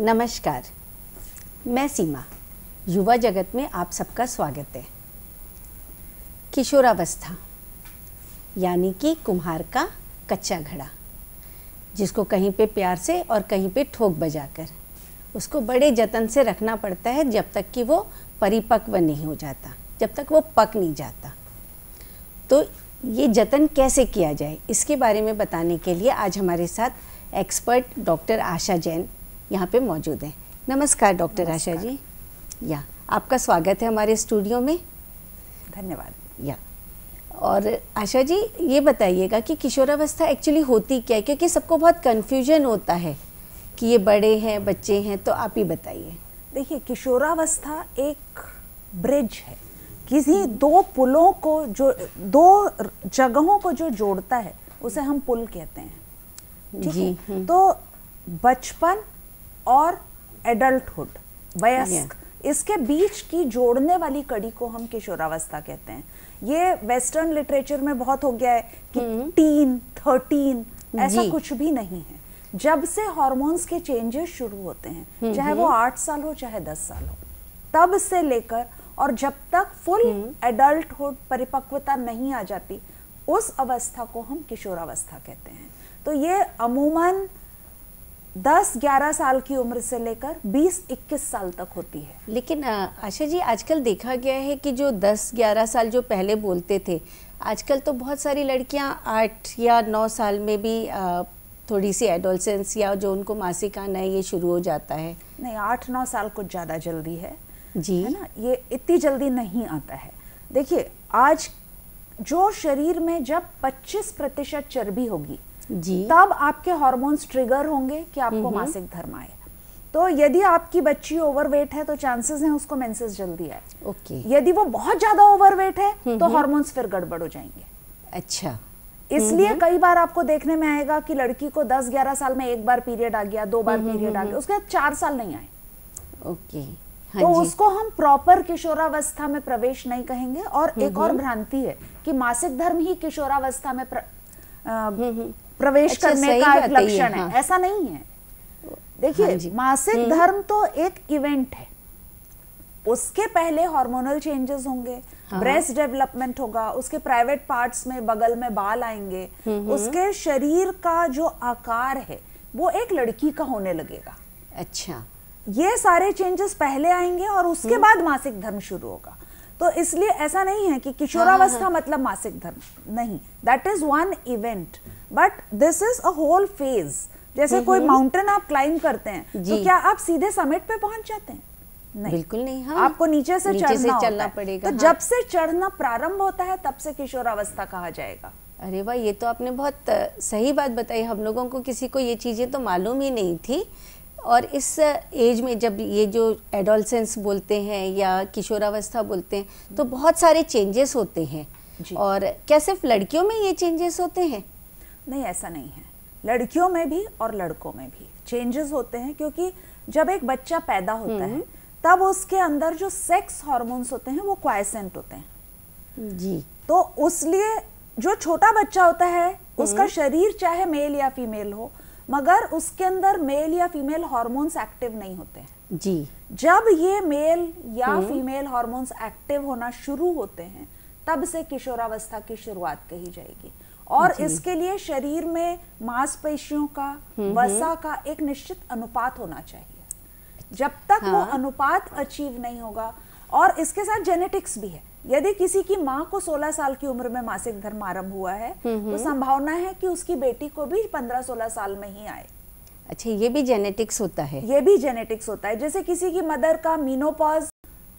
नमस्कार, मैं सीमा। युवा जगत में आप सबका स्वागत है। किशोरावस्था यानी कि कुम्हार का कच्चा घड़ा, जिसको कहीं पे प्यार से और कहीं पे ठोक बजाकर उसको बड़े जतन से रखना पड़ता है जब तक कि वो परिपक्व नहीं हो जाता, जब तक वो पक नहीं जाता। तो ये जतन कैसे किया जाए, इसके बारे में बताने के लिए आज हमारे साथ एक्सपर्ट डॉक्टर आशा जैन यहाँ पे मौजूद हैं। नमस्कार डॉक्टर आशा जी। या आपका स्वागत है हमारे स्टूडियो में। धन्यवाद। या और आशा जी, ये बताइएगा कि किशोरावस्था एक्चुअली होती क्या है, क्योंकि सबको बहुत कन्फ्यूजन होता है कि ये बड़े हैं बच्चे हैं, तो आप ही बताइए। देखिए, किशोरावस्था एक ब्रिज है, किसी दो पुलों को जो दो जगहों को जो जोड़ता है उसे हम पुल कहते हैं। ठीक है? तो बचपन और एडल्टहुड, वयस्क, इसके बीच की जोड़ने वाली कड़ी को हम किशोरावस्था कहते हैं। ये वेस्टर्न लिटरेचर में बहुत हो गया है कि टीन 13, ऐसा कुछ भी नहीं है। जब से हार्मोन्स के चेंजेस शुरू होते हैं, चाहे वो 8 साल हो चाहे 10 साल हो, तब से लेकर और जब तक फुल एडल्टहुड, परिपक्वता नहीं आ जाती, उस अवस्था को हम किशोरावस्था कहते हैं। तो ये अमूमन 10-11 साल की उम्र से लेकर 20-21 साल तक होती है। लेकिन आशा जी, आजकल देखा गया है कि जो 10-11 साल जो पहले बोलते थे, आजकल तो बहुत सारी लड़कियां 8 या 9 साल में भी थोड़ी सी एडोलसेंस या जो उनको मासिक आना है ये शुरू हो जाता है। नहीं, 8-9 साल कुछ ज़्यादा जल्दी है जी, है ना। ये इतनी जल्दी नहीं आता है। देखिए, आज जो शरीर में जब 25% चर्बी होगी जी, तब आपके हार्मोन्स ट्रिगर होंगे कि आपको मासिक धर्म आए। तो यदि आपकी बच्ची ओवरवेट है तो चांसेस हैं उसको मेंसेस जल्दी आए। ओके। यदि वो बहुत ज्यादा ओवरवेट है तो हार्मोन्स फिर गड़बड़ हो जाएंगे। अच्छा। इसलिए कई बार आपको देखने में आएगा कि लड़की को 10-11 साल में एक बार पीरियड आ गया, 2 बार पीरियड आ गया, उसके बाद 4 साल नहीं आए। ओके। तो उसको हम प्रॉपर किशोरावस्था में प्रवेश नहीं कहेंगे। और एक और भ्रांति है कि मासिक धर्म ही किशोरावस्था में प्रवेश करने का एक लक्षण है। ऐसा नहीं है। देखिए, मासिक धर्म तो एक इवेंट है, उसके पहले हार्मोनल चेंजेस होंगे, ब्रेस्ट डेवलपमेंट होगा, उसके प्राइवेट पार्ट्स में बगल में बाल आएंगे, उसके शरीर का जो आकार है वो एक लड़की का होने लगेगा। अच्छा। ये सारे चेंजेस पहले आएंगे और उसके बाद मासिक धर्म शुरू होगा। तो इसलिए ऐसा नहीं है कि किशोरावस्था मतलब मासिक धर्म, नहीं। That is one event, but this is a whole phase. जैसे कोई माउंटेन आप क्लाइंब करते हैं तो क्या आप सीधे समिट पे पहुंच जाते हैं? नहीं, बिल्कुल नहीं। हाँ, आपको नीचे से चढ़ना पड़ेगा। तो जब से चढ़ना प्रारंभ होता है तब से किशोरावस्था कहा जाएगा। अरे वाह, ये तो आपने बहुत सही बात बताई। हम लोगों को किसी को ये चीजें तो मालूम ही नहीं थी। और इस एज में जब ये जो एडोलसेंस बोलते हैं या किशोरावस्था बोलते हैं तो बहुत सारे चेंजेस होते हैं। और क्या सिर्फ लड़कियों में ये चेंजेस होते हैं? नहीं, ऐसा नहीं है। लड़कियों में भी और लड़कों में भी चेंजेस होते हैं, क्योंकि जब एक बच्चा पैदा होता है तब उसके अंदर जो सेक्स हार्मोन्स होते हैं वो क्वाइसेंट होते हैं जी। तो उसलिए जो छोटा बच्चा होता है उसका शरीर चाहे मेल या फीमेल हो, मगर उसके अंदर मेल या फीमेल हार्मोन्स एक्टिव नहीं होते हैं जी। जब ये मेल या फीमेल हार्मोन्स एक्टिव होना शुरू होते हैं तब से किशोरावस्था की शुरुआत कही जाएगी। और इसके लिए शरीर में मांसपेशियों का, वसा का एक निश्चित अनुपात होना चाहिए। जब तक वो अनुपात अचीव नहीं होगा, और इसके साथ जेनेटिक्स भी है। यदि किसी की माँ को 16 साल की उम्र में मासिक धर्म आरंभ हुआ है तो संभावना है कि उसकी बेटी को भी 15-16 साल में ही आए। अच्छा, ये भी जेनेटिक्स होता है? ये भी जेनेटिक्स होता है। जैसे किसी की मदर का मीनोपॉज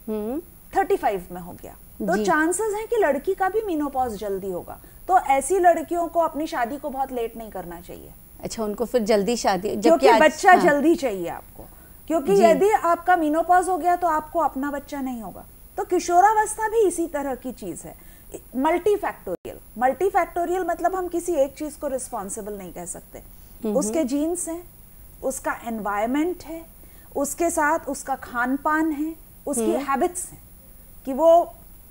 35 में हो गया तो चांसेस है कि लड़की का भी मीनोपॉज जल्दी होगा। तो ऐसी लड़कियों को अपनी शादी को बहुत लेट नहीं करना चाहिए। अच्छा, उनको फिर जल्दी शादी, क्योंकि बच्चा जल्दी चाहिए आपको, क्योंकि यदि आपका मीनोपॉज हो गया तो आपको अपना बच्चा नहीं होगा। तो किशोरावस्था भी इसी तरह की चीज है, मल्टीफैक्टोरियल। मल्टीफैक्टोरियल मतलब हम किसी एक चीज को रिस्पॉन्सिबल नहीं कह सकते। उसके जीन्स हैं, उसका एनवायरमेंट है, उसके साथ उसका खान पान है, उसकी हैबिट्स हैं कि वो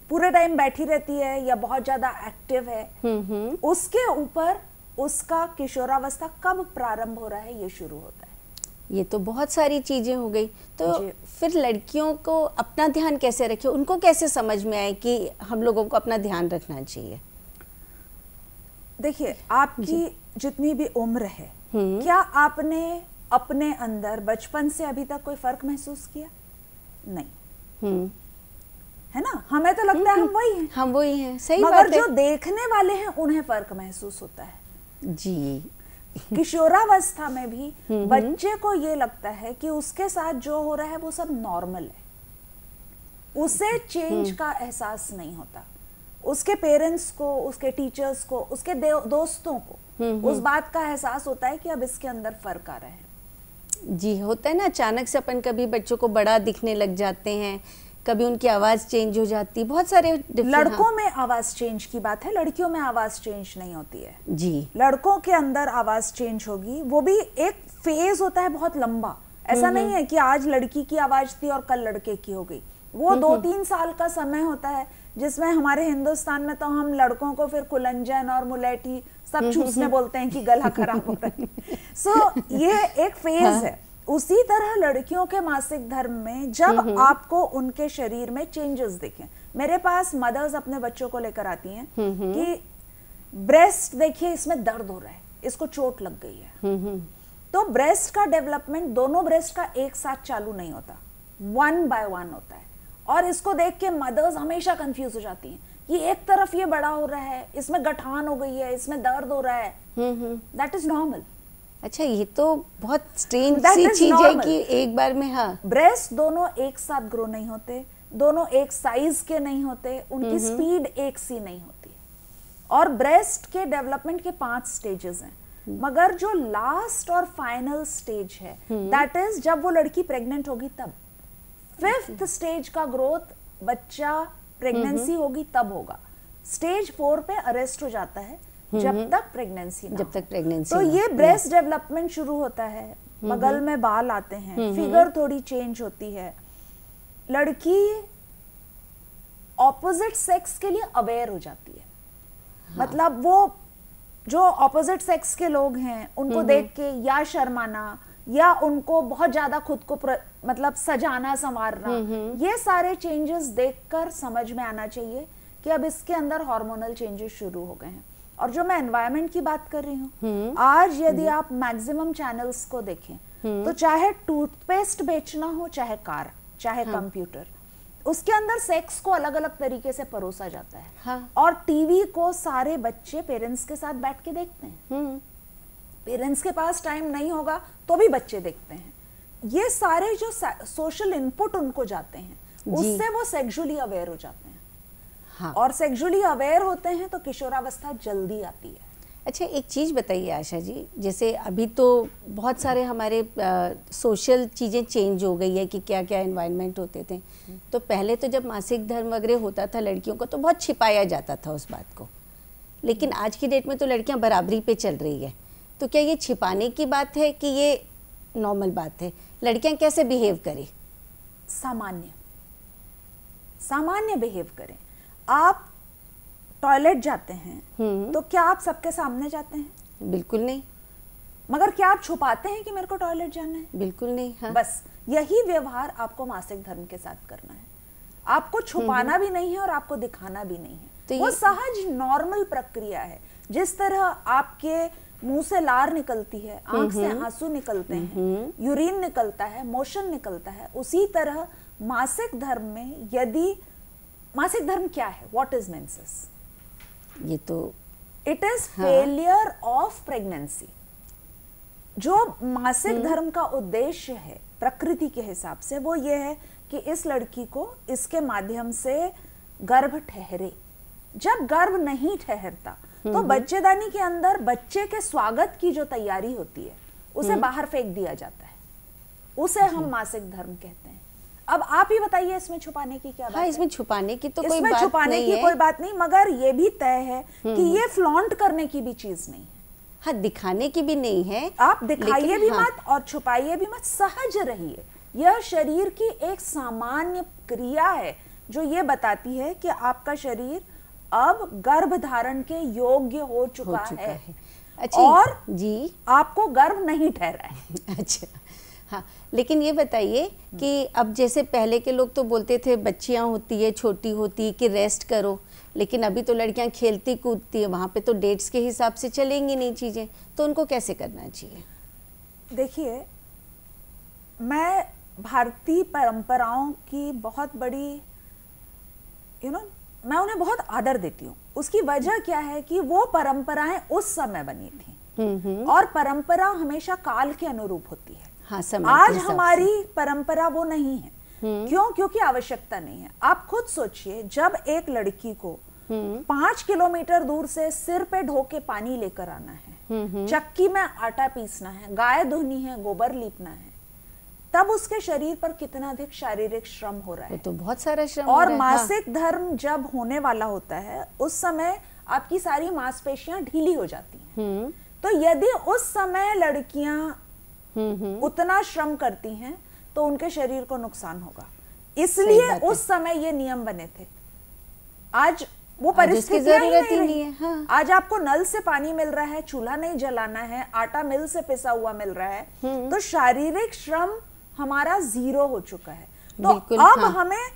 पूरे टाइम बैठी रहती है या बहुत ज्यादा एक्टिव है। उसके ऊपर उसका किशोरावस्था कब प्रारंभ हो रहा है ये शुरू होता है। ये तो बहुत सारी चीजें हो गई। तो फिर लड़कियों को अपना ध्यान कैसे रखें, उनको कैसे समझ में आए कि हम लोगों को अपना ध्यान रखना चाहिए? देखिए, आपकी जितनी भी उम्र है, क्या आपने अपने अंदर बचपन से अभी तक कोई फर्क महसूस किया? नहीं। है ना? हमें तो लगता है हम वही हैं। हम वही हैं, सही मगर बात है। जो देखने वाले हैं उन्हें फर्क महसूस होता है जी। किशोरावस्था में भी बच्चे को ये लगता है कि उसके साथ जो हो रहा है वो सब नॉर्मल है, उसे चेंज का एहसास नहीं होता। उसके पेरेंट्स को, उसके टीचर्स को, उसके दोस्तों को उस बात का एहसास होता है कि अब इसके अंदर फर्क आ रहा है। जी, होता है ना, अचानक से अपन कभी बच्चों को बड़ा दिखने लग जाते हैं, कभी उनकी आवाज चेंज हो जाती है, बहुत सारे लड़कों में आवाज चेंज की बात है, लड़कियों में आवाज चेंज नहीं होती है। जी, लड़कों के अंदर आवाज चेंज होगी, वो भी एक फेज होता है बहुत लंबा। ऐसा नहीं है कि आज लड़की की आवाज थी और कल लड़के की हो गई। वो 2-3 साल का समय होता है जिसमें हमारे हिंदुस्तान में तो हम लड़कों को फिर कुलंजन और मुलेठी सब चूसने बोलते हैं कि गला खराब हो रहा है। सो ये एक फेज है। उसी तरह लड़कियों के मासिक धर्म में जब आपको उनके शरीर में चेंजेस दिखें, मेरे पास मदर्स अपने बच्चों को लेकर आती हैं कि ब्रेस्ट देखिए इसमें दर्द हो रहा है, इसको चोट लग गई है। तो ब्रेस्ट का डेवलपमेंट दोनों ब्रेस्ट का एक साथ चालू नहीं होता, 1 by 1 होता है। और इसको देख के मदर्स हमेशा कंफ्यूज हो जाती हैं कि एक तरफ ये बड़ा हो रहा है, इसमें गठान हो गई है, इसमें दर्द हो रहा है। That is normal. अच्छा, ये तो बहुत स्ट्रेंज सी चीज है कि एक बार में। हाँ, ब्रेस्ट दोनों एक साथ ग्रो नहीं होते, दोनों एक साइज के नहीं होते, उनकी स्पीड एक सी नहीं होती है। और ब्रेस्ट के डेवलपमेंट के 5 स्टेजेस हैं, मगर जो लास्ट और फाइनल स्टेज है दैट इज जब वो लड़की प्रेग्नेंट होगी तब। 5th स्टेज का ग्रोथ बच्चा प्रेगनेंसी होगी तब होगा। स्टेज 4 पे अरेस्ट हो जाता है जब तक प्रेगनेंसी ना, जब तक प्रेगनेंसी तो ये ब्रेस्ट डेवलपमेंट शुरू होता है, बगल में बाल आते हैं, फिगर थोड़ी चेंज होती है। लड़की ऑपोजिट सेक्स के लिए अवेयर हो जाती है। मतलब वो जो ऑपोजिट सेक्स के लोग हैं उनको देख के या शर्माना या उनको बहुत ज्यादा खुद को मतलब सजाना संवारना, ये सारे चेंजेस देखकर समझ में आना चाहिए कि अब इसके अंदर हार्मोनल चेंजेस शुरू हो गए हैं। और जो मैं एनवायरनमेंट की बात कर रही हूँ, आज यदि आप मैक्सिमम चैनल्स को देखें तो चाहे टूथपेस्ट बेचना हो, चाहे कार, चाहे कंप्यूटर, उसके अंदर सेक्स को अलग अलग तरीके से परोसा जाता है। हाँ। और टीवी को सारे बच्चे पेरेंट्स के साथ बैठ के देखते हैं। पेरेंट्स के पास टाइम नहीं होगा तो भी बच्चे देखते हैं। ये सारे जो सोशल इनपुट उनको जाते हैं उससे वो सेक्सुअली अवेयर हो जाते हैं। हाँ। और सेक्सुअली अवेयर होते हैं तो किशोरावस्था जल्दी आती है। अच्छा, एक चीज़ बताइए आशा जी, जैसे अभी तो बहुत सारे हमारे सोशल चीज़ें चेंज हो गई है कि क्या क्या एनवायरनमेंट होते थे। तो पहले तो जब मासिक धर्म वगैरह होता था लड़कियों को तो बहुत छिपाया जाता था उस बात को, लेकिन आज की डेट में तो लड़कियां बराबरी पे चल रही है। तो क्या ये छिपाने की बात है कि ये नॉर्मल बात है? लड़कियां कैसे बिहेव करें? सामान्य बिहेव करें। आप टॉयलेट जाते हैं तो क्या आप सबके सामने जाते हैं? बिल्कुल नहीं। मगर क्या आप छुपाते हैं कि मेरे को टॉयलेट जाना है? बिल्कुल नहीं। हाँ। बस यही व्यवहार आपको मासिक धर्म के साथ करना है। आपको छुपाना भी नहीं है और आपको दिखाना भी नहीं है। तो वो सहज नॉर्मल प्रक्रिया है। जिस तरह आपके मुंह से लार निकलती है, आंख से आंसू निकलते हैं, यूरिन निकलता है, मोशन निकलता है, उसी तरह मासिक धर्म में यदि मासिक धर्म क्या है? What is menses? ये तो it is failure of pregnancy. जो मासिक धर्म का उद्देश्य है प्रकृति के हिसाब से वो ये है कि इस लड़की को इसके माध्यम से गर्भ ठहरे। जब गर्भ नहीं ठहरता तो बच्चेदानी के अंदर बच्चे के स्वागत की जो तैयारी होती है उसे बाहर फेंक दिया जाता है, उसे हम मासिक धर्म कहते हैं। अब आप ही बताइए इसमें छुपाने की क्या बात है? इसमें छुपाने की तो कोई इसमें बात छुपाने नहीं की है। कोई बात नहीं, मगर ये भी तय है कि ये फ्लॉन्ट करने की भी चीज नहीं है। हाँ, दिखाने की भी नहीं है। आप दिखाइए भी मत और छुपाइए भी मत, सहज रहिए। यह शरीर की एक सामान्य क्रिया है जो ये बताती है कि आपका शरीर अब गर्भ धारण के योग्य हो चुका है। अच्छा, और जी आपको गर्भ नहीं ठहरा है। अच्छा, हाँ, लेकिन ये बताइए कि अब जैसे पहले के लोग तो बोलते थे बच्चियां होती है, छोटी होती है, कि रेस्ट करो, लेकिन अभी तो लड़कियां खेलती कूदती है, वहाँ पे तो डेट्स के हिसाब से चलेंगी नहीं चीज़ें, तो उनको कैसे करना चाहिए? देखिए, मैं भारतीय परंपराओं की बहुत बड़ी मैं उन्हें बहुत आदर देती हूँ। उसकी वजह क्या है कि वो परंपराएं उस समय बनी थी और परंपरा हमेशा काल के अनुरूप होती है। हाँ, समय आज हमारी परंपरा वो नहीं है। क्यों? क्योंकि आवश्यकता नहीं है। आप खुद सोचिए, जब एक लड़की को 5 किलोमीटर दूर से सिर पे ढो के पानी लेकर आना है, चक्की में आटा पीसना है, गाय धोनी है, गोबर लीपना है, तब उसके शरीर पर कितना अधिक शारीरिक श्रम हो रहा है। तो बहुत सारा श्रम और हो रहा है। मासिक धर्म जब होने वाला होता है, उस समय आपकी सारी मांसपेशियां ढीली हो जाती हैं। तो यदि उस समय लड़कियां उतना श्रम करती हैं तो उनके शरीर को नुकसान होगा। इसलिए उस समय ये नियम बने थे। आज वो परिस्थितियां ही नहीं है। हाँ। आज आपको नल से पानी मिल रहा है, चूल्हा नहीं जलाना है, आटा मिल से पिसा हुआ मिल रहा है, तो शारीरिक श्रम हमारा 0 हो चुका है। तो अब हाँ। हमें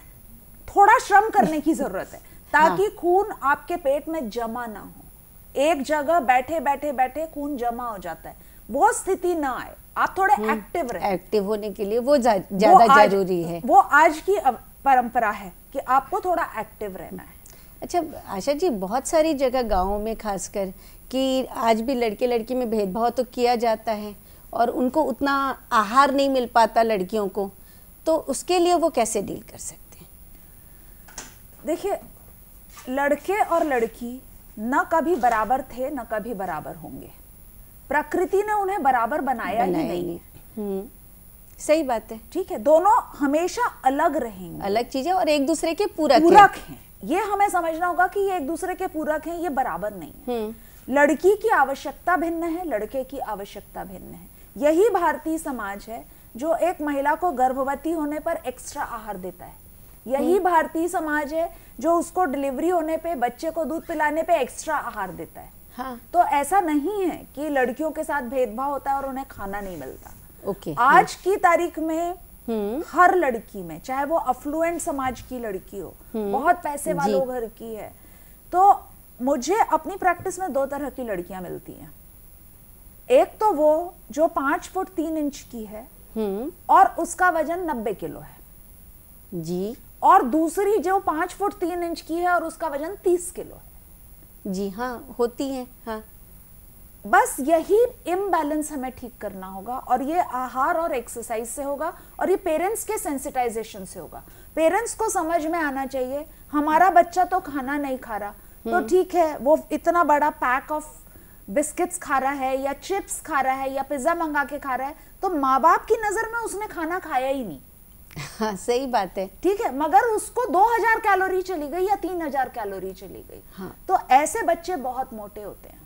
थोड़ा श्रम करने की जरूरत है ताकि खून आपके पेट में जमा ना हो। एक जगह बैठे बैठे बैठे खून जमा हो जाता है, वो स्थिति ना आए। आप थोड़े एक्टिव रहे। एक्टिव होने के लिए वो ज्यादा जरूरी है। वो आज की परंपरा है कि आपको थोड़ा एक्टिव रहना है। अच्छा आशा जी, बहुत सारी जगह गाँवों में खासकर कि आज भी लड़के लड़की में भेदभाव तो किया जाता है और उनको उतना आहार नहीं मिल पाता लड़कियों को, तो उसके लिए वो कैसे डील कर सकते हैं? देखिए, लड़के और लड़की न कभी बराबर थे न कभी बराबर होंगे। प्रकृति ने उन्हें बराबर बनाया ही नहीं। सही बात है। ठीक है, दोनों हमेशा अलग रहेंगे, अलग चीजें और एक दूसरे के पूरक हैं। ये हमें समझना होगा कि ये एक दूसरे के पूरक हैं, ये बराबर नहीं है। लड़की की आवश्यकता भिन्न है, लड़के की आवश्यकता भिन्न है। यही भारतीय समाज है जो एक महिला को गर्भवती होने पर एक्स्ट्रा आहार देता है। यही भारतीय समाज है जो उसको डिलीवरी होने पे, बच्चे को दूध पिलाने पे एक्स्ट्रा आहार देता है। हाँ। तो ऐसा नहीं है कि लड़कियों के साथ भेदभाव होता है और उन्हें खाना नहीं मिलता। ओके। आज की तारीख में हर लड़की में, चाहे वो अफ्लुएंट समाज की लड़की हो, बहुत पैसे वालों घर की है, तो मुझे अपनी प्रैक्टिस में 2 तरह की लड़कियां मिलती हैं। एक तो वो जो 5 फुट 3 इंच की है और उसका वजन 90 किलो है जी, और दूसरी जो 5 फुट 3 इंच की है और उसका वजन 30 किलो है। जी हाँ, होती है। हाँ, बस यही इम्बैलेंस हमें ठीक करना होगा और ये आहार और एक्सरसाइज से होगा और ये पेरेंट्स के सेंसिटाइजेशन से होगा। पेरेंट्स को समझ में आना चाहिए हमारा बच्चा तो खाना नहीं खा रहा, तो ठीक है, वो इतना बड़ा पैक ऑफ बिस्किट्स खा रहा है या चिप्स खा रहा है या पिज्जा मंगा के खा रहा है, तो माँ बाप की नजर में उसने खाना खाया ही नहीं। हाँ, सही बात है। ठीक है, मगर उसको 2000 कैलोरी चली गई या 3000 कैलोरी चली गई। हाँ। तो ऐसे बच्चे बहुत मोटे होते हैं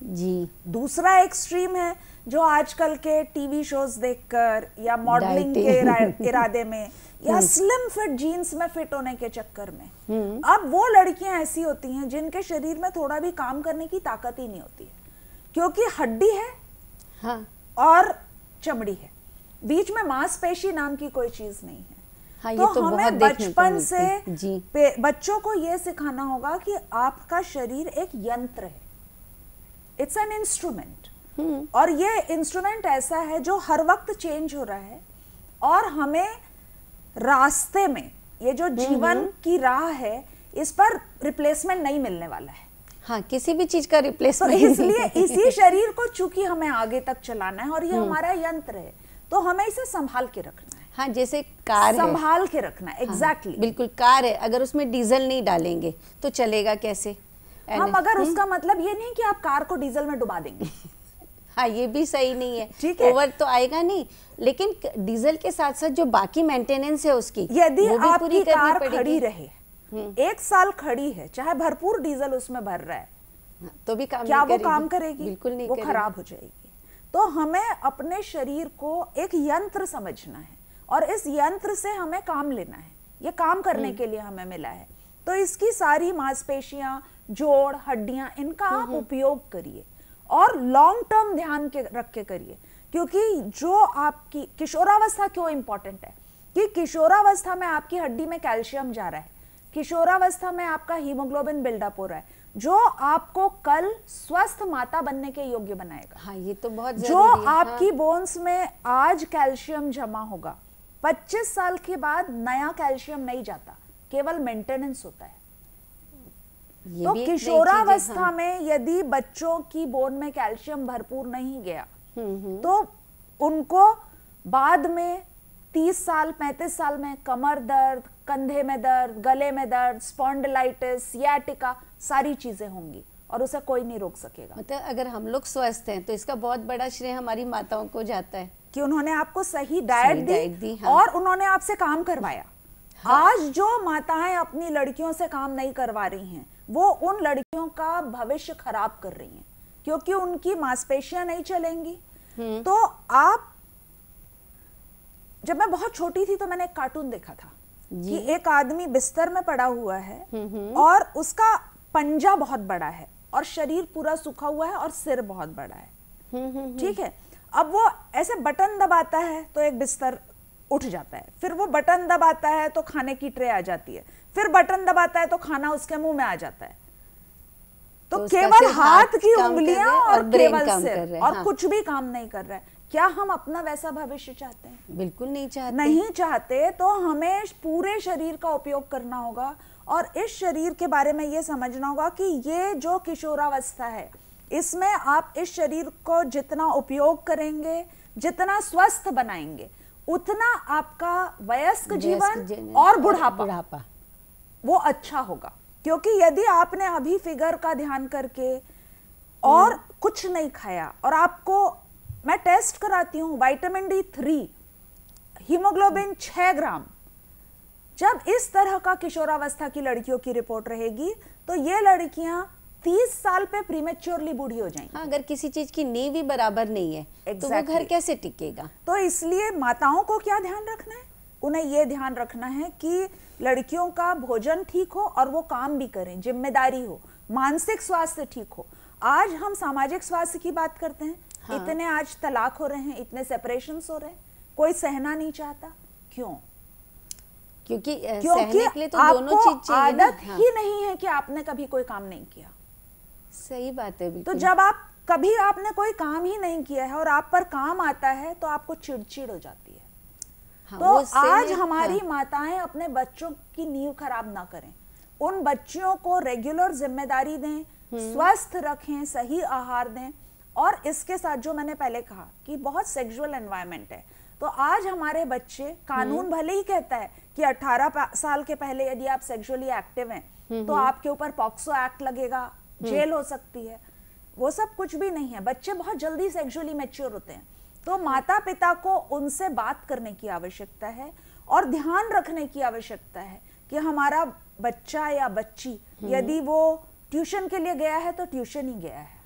जी। दूसरा एक्सट्रीम है जो आजकल के टीवी शोज देखकर या मॉडलिंग के इरादे में या स्लिम फिट जीन्स में फिट होने के चक्कर में, अब वो लड़कियां ऐसी होती हैं जिनके शरीर में थोड़ा भी काम करने की ताकत ही नहीं होती है, क्योंकि हड्डी है हाँ। और चमड़ी है, बीच में मांसपेशी नाम की कोई चीज नहीं है। हाँ, तो ये तो हमें बहुत बचपन से जी। बच्चों को यह सिखाना होगा कि आपका शरीर एक यंत्र है, इट्स एन इंस्ट्रूमेंट, और ये इंस्ट्रूमेंट ऐसा है जो हर वक्त चेंज हो रहा है और हमें रास्ते में, ये जो जीवन की राह है, इस पर रिप्लेसमेंट नहीं मिलने वाला है। हाँ, किसी भी चीज का रिप्लेसमेंट। तो इसलिए इसी शरीर को चूंकि हमें आगे तक चलाना है और ये हमारा यंत्र है, तो हमें इसे संभाल के रखना है। हाँ, जैसे कार है, संभाल के रखना है। एग्जैक्टली। बिल्कुल, कार है, अगर उसमें डीजल नहीं डालेंगे तो चलेगा कैसे? हाँ, मगर उसका मतलब ये नहीं कि आप कार को डीजल में डुबा देंगे। हाँ, ये भी सही नहीं है। ठीक है, ओवर तो आएगा नहीं, लेकिन डीजल के साथ साथ जो बाकी मेंटेनेंस है उसकी, यदि वो भी आपकी पूरी करनी कार पड़ेगी। खड़ी रहे, 1 साल खड़ी है, चाहे भरपूर डीजल उसमें भर रहा है, तो भी काम क्या नहीं वो करेगी? काम करेगी? बिल्कुल नहीं वो करेगी। खराब हो जाएगी। तो हमें अपने शरीर को एक यंत्र समझना है और इस यंत्र से हमें काम लेना है, ये काम करने के लिए हमें मिला है। तो इसकी सारी मांसपेशियां, जोड़, हड्डियां, इनका आप उपयोग करिए और लॉन्ग टर्म ध्यान के रख के करिए। क्योंकि जो आपकी किशोरावस्था क्यों इंपॉर्टेंट है कि किशोरावस्था में आपकी हड्डी में कैल्शियम जा रहा है, किशोरावस्था में आपका हीमोग्लोबिन बिल्डअप हो रहा है, जो आपको कल स्वस्थ माता बनने के योग्य बनाएगा। हाँ, ये तो बहुत जो जरूरी है। आपकी बोन्स में आज कैल्शियम जमा होगा, 25 साल के बाद नया कैल्शियम नहीं जाता, केवल मेंटेनेंस होता है। तो किशोरावस्था में यदि बच्चों की बोन में कैल्शियम भरपूर नहीं गया तो उनको बाद में 30 साल 35 साल में कमर दर्द, कंधे में दर्द, गले में दर्द, स्पॉन्डिलाइटिस, सियाटिका, सारी चीजें होंगी और उसे कोई नहीं रोक सकेगा। मतलब अगर हम लोग स्वस्थ हैं तो इसका बहुत बड़ा श्रेय हमारी माताओं को जाता है कि उन्होंने आपको सही डाइट दी हाँ। और उन्होंने आपसे काम करवाया। हाँ। आज जो माताएं अपनी लड़कियों से काम नहीं करवा रही हैं वो उन लड़कियों का भविष्य खराब कर रही हैं, क्योंकि उनकी मांसपेशियां नहीं चलेंगी। तो आप, जब मैं बहुत छोटी थी तो मैंने एक कार्टून देखा था कि एक आदमी बिस्तर में पड़ा हुआ है और उसका पंजा बहुत बड़ा है और शरीर पूरा सूखा हुआ है और सिर बहुत बड़ा है। ठीक है, अब वो ऐसे बटन दबाता है तो एक बिस्तर उठ जाता है, फिर वो बटन दबाता है तो खाने की ट्रे आ जाती है, फिर बटन दबाता है तो खाना उसके मुंह में आ जाता है। तो केवल हाथ की उंगलियां और केवल सिर और हाँ। कुछ भी काम नहीं कर रहा है। क्या हम अपना वैसा भविष्य चाहते हैं? बिल्कुल नहीं चाहते। नहीं चाहते तो हमें पूरे शरीर का उपयोग करना होगा और इस शरीर के बारे में ये समझना होगा कि ये जो किशोरावस्था है इसमें आप इस शरीर को जितना उपयोग करेंगे, जितना स्वस्थ बनाएंगे, उतना आपका वयस्क जीवन और बुढ़ापा वो अच्छा होगा। क्योंकि यदि आपने अभी फिगर का ध्यान करके और कुछ नहीं खाया और आपको, मैं टेस्ट कराती हूँ, विटामिन D3, हीमोग्लोबिन 6 ग्राम, जब इस तरह का किशोरावस्था की लड़कियों की रिपोर्ट रहेगी तो ये लड़कियां 30 साल पे प्रीमेच्योरली बूढ़ी हो जाएंगी। हाँ, अगर किसी चीज की नींव भी बराबर नहीं है तो वो घर कैसे टिकेगा? तो इसलिए माताओं को क्या ध्यान रखना है? उन्हें ये ध्यान रखना है कि लड़कियों का भोजन ठीक हो और वो काम भी करें, जिम्मेदारी हो, मानसिक स्वास्थ्य ठीक हो। आज हम सामाजिक स्वास्थ्य की बात करते हैं। हाँ। इतने आज तलाक हो रहे हैं, इतने सेपरेशंस हो रहे हैं, कोई सहना नहीं चाहता। क्यों? क्योंकि सहने के लिए तो दोनों चीज चाहिए। आदत ही नहीं है कि आपने कभी कोई काम नहीं किया। सही बात है। तो जब आप कभी आपने कोई काम ही नहीं किया है और आप पर काम आता है तो आपको चिड़चिड़ हो जाती है। हाँ, तो आज हमारी हाँ। माताएं अपने बच्चों की नींव खराब ना करें, उन बच्चों को रेगुलर जिम्मेदारी दें, स्वस्थ रखें, सही आहार दें। और इसके साथ जो मैंने पहले कहा कि बहुत सेक्सुअल एनवायरनमेंट है, तो आज हमारे बच्चे, कानून भले ही कहता है कि 18 साल के पहले यदि आप सेक्सुअली एक्टिव हैं तो आपके ऊपर पॉक्सो एक्ट लगेगा, जेल हो सकती है, वो सब कुछ भी नहीं है। बच्चे बहुत जल्दी सेक्सुअली मैच्योर होते हैं। तो माता पिता को उनसे बात करने की आवश्यकता है और ध्यान रखने की आवश्यकता है कि हमारा बच्चा या बच्ची यदि वो ट्यूशन के लिए गया है तो ट्यूशन ही गया है।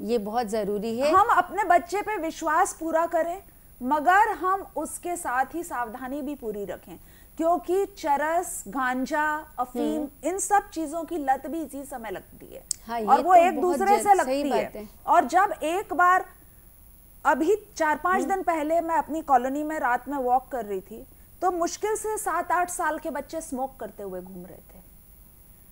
ये बहुत जरूरी है। हम अपने बच्चे पे विश्वास पूरा करें, मगर हम उसके साथ ही सावधानी भी पूरी रखें, क्योंकि चरस, गांजा, अफीम, इन सब चीजों की लत भी इसी समय लगती है। हाँ, और वो एक दूसरे से लगती है। और जब एक बार, अभी 4-5 दिन पहले मैं अपनी कॉलोनी में रात में वॉक कर रही थी तो मुश्किल से 7-8 साल के बच्चे स्मोक करते हुए घूम रहे थे।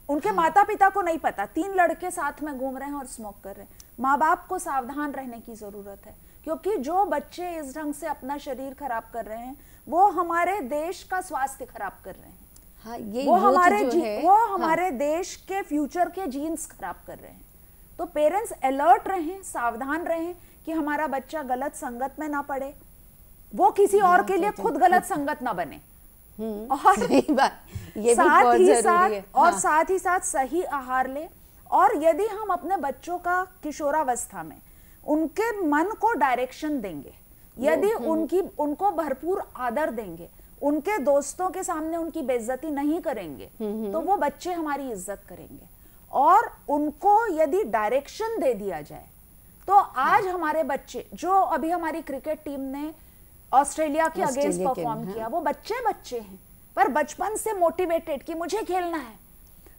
उनके हाँ। माता पिता को नहीं पता, 3 लड़के साथ में घूम रहे हैं और स्मोक कर रहे हैं। माँ बाप को सावधान रहने की जरूरत है, क्योंकि जो बच्चे इस ढंग से अपना शरीर खराब कर रहे हैं वो हमारे देश का स्वास्थ्य खराब कर रहे हैं। हाँ, ये वो हमारे देश के फ्यूचर के जीन्स खराब कर रहे हैं। तो पेरेंट्स अलर्ट रहें, सावधान रहें कि हमारा बच्चा गलत संगत में ना पड़े, वो किसी और के लिए खुद गलत संगत ना बने। और सही बात, ये साथ ही साथ है। और हाँ। साथ ही साथ सही आहार ले। और यदि हम अपने बच्चों का किशोरावस्था में उनके मन को डायरेक्शन देंगे, यदि उनको भरपूर आदर देंगे, उनके दोस्तों के सामने उनकी बेइज्जती नहीं करेंगे, तो वो बच्चे हमारी इज्जत करेंगे। और उनको यदि डायरेक्शन दे दिया जाए तो आज हमारे बच्चे, जो अभी हमारी क्रिकेट टीम ने ऑस्ट्रेलिया के अगेंस्ट परफॉर्म किया, वो बच्चे हैं पर बचपन से मोटिवेटेड कि मुझे खेलना है।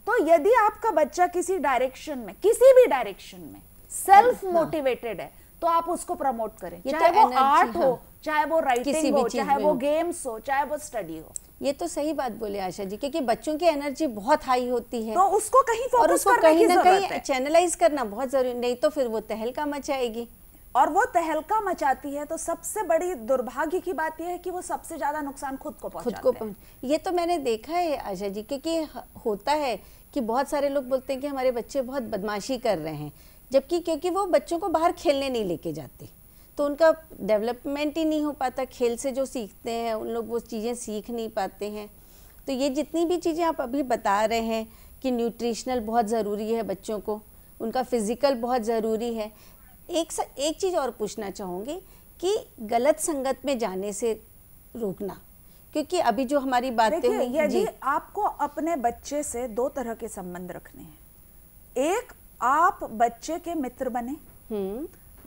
तो यदि आपका बच्चा किसी डायरेक्शन में, किसी भी डायरेक्शन में सेल्फ मोटिवेटेड है तो आप उसको प्रमोट करें, ये चाहे तो वो energy, आर्ट हो, हाँ, चाहे वो किसी राइटिंग भी हो, चीज़ चाहे में वो हो। गेम्स हो, चाहे वो स्टडी हो। ये तो सही बात बोले आशा जी, क्योंकि बच्चों की एनर्जी बहुत हाई होती है, तो उसको कहीं और फोकस उसको करने कहीं की ना जरूरत कहीं है। चैनलाइज करना बहुत जरूरी, नहीं तो फिर वो तहलका मचाएगी। और वो तहलका मचाती है तो सबसे बड़ी दुर्भाग्य की बात यह है कि वो सबसे ज्यादा नुकसान खुद को पहुंचाते हैं। ये तो मैंने देखा है आशा जी, क्योंकि होता है कि बहुत सारे लोग बोलते हैं कि हमारे बच्चे बहुत बदमाशी कर रहे हैं, जबकि क्योंकि वो बच्चों को बाहर खेलने नहीं लेके जाते, तो उनका डेवलपमेंट ही नहीं हो पाता। खेल से जो सीखते हैं उन लोग वो चीज़ें सीख नहीं पाते हैं। तो ये जितनी भी चीज़ें आप अभी बता रहे हैं कि न्यूट्रिशनल बहुत ज़रूरी है बच्चों को, उनका फिज़िकल बहुत ज़रूरी है। एक चीज़ और पूछना चाहूँगी कि गलत संगत में जाने से रोकना, क्योंकि अभी जो हमारी बातें देखिए, हुई, यदि आपको अपने बच्चे से दो तरह के संबंध रखने हैं, एक आप बच्चे के मित्र बने,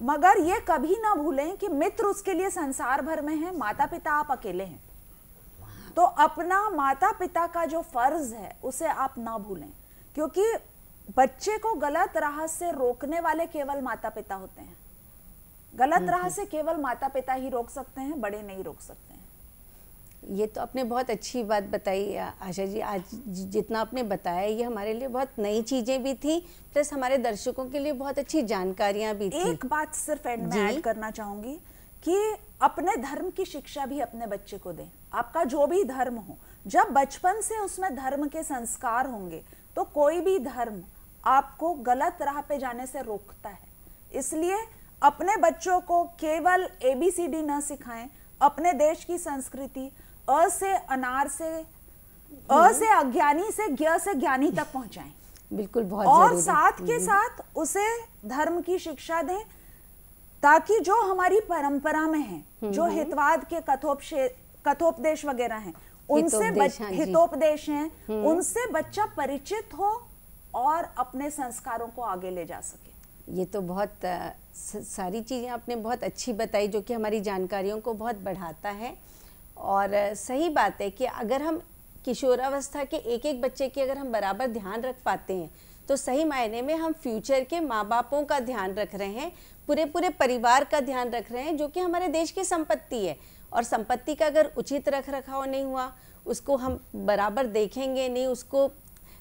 मगर ये कभी ना भूलें कि मित्र उसके लिए संसार भर में है, माता पिता आप अकेले हैं। तो अपना माता पिता का जो फर्ज है उसे आप ना भूलें, क्योंकि बच्चे को गलत राह से रोकने वाले केवल माता पिता होते हैं। गलत राह से केवल माता पिता ही रोक सकते हैं, बड़े नहीं रोक सकते हैं। ये तो आपने बहुत अच्छी बात बताई आशा जी। आज जितना आपने बताया ये हमारे लिए बहुत नई चीज़ें भी थी, प्लस हमारे दर्शकों के लिए बहुत अच्छी जानकारियां भी थी। एक बात सिर्फ एंड में ऐड करना चाहूंगी कि अपने धर्म की शिक्षा भी अपने बच्चे को दें। आपका जो भी धर्म हो, जब बचपन से उसमें धर्म के संस्कार होंगे तो कोई भी धर्म आपको गलत राह पे जाने से रोकता है। इसलिए अपने बच्चों को केवल ABCD न सिखाएं, अपने देश की संस्कृति अ से अनार से, अ से अज्ञानी से ज्ञ से ज्ञानी तक पहुंचाएं। बिल्कुल, बहुत और जरूरी। साथ के साथ उसे धर्म की शिक्षा दें, ताकि जो हमारी परंपरा में है, जो हितवाद के कथोपदेश वगैरह हैं, उनसे हितोपदेश हैं, उनसे बच्चा परिचित हो और अपने संस्कारों को आगे ले जा सके। ये तो बहुत सारी चीज़ें आपने बहुत अच्छी बताई, जो कि हमारी जानकारियों को बहुत बढ़ाता है। और सही बात है कि अगर हम किशोरावस्था के एक एक बच्चे की अगर हम बराबर ध्यान रख पाते हैं, तो सही मायने में हम फ्यूचर के माँ बापों का ध्यान रख रहे हैं, पूरे परिवार का ध्यान रख रहे हैं, जो कि हमारे देश की संपत्ति है। और संपत्ति का अगर उचित रख रखाव नहीं हुआ, उसको हम बराबर देखेंगे नहीं, उसको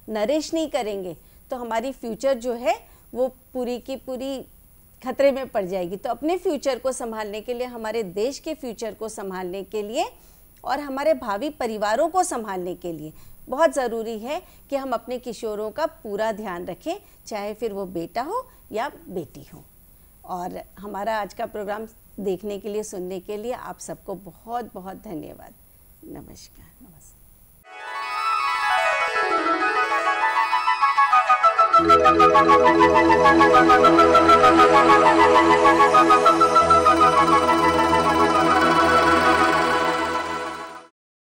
नरिश नहीं करेंगे, तो हमारी फ्यूचर जो है वो पूरी की पूरी खतरे में पड़ जाएगी। तो अपने फ्यूचर को संभालने के लिए, हमारे देश के फ्यूचर को संभालने के लिए और हमारे भावी परिवारों को संभालने के लिए बहुत ज़रूरी है कि हम अपने किशोरों का पूरा ध्यान रखें, चाहे फिर वो बेटा हो या बेटी हो। और हमारा आज का प्रोग्राम देखने के लिए, सुनने के लिए आप सबको बहुत बहुत धन्यवाद। नमस्कार। नमस्कार।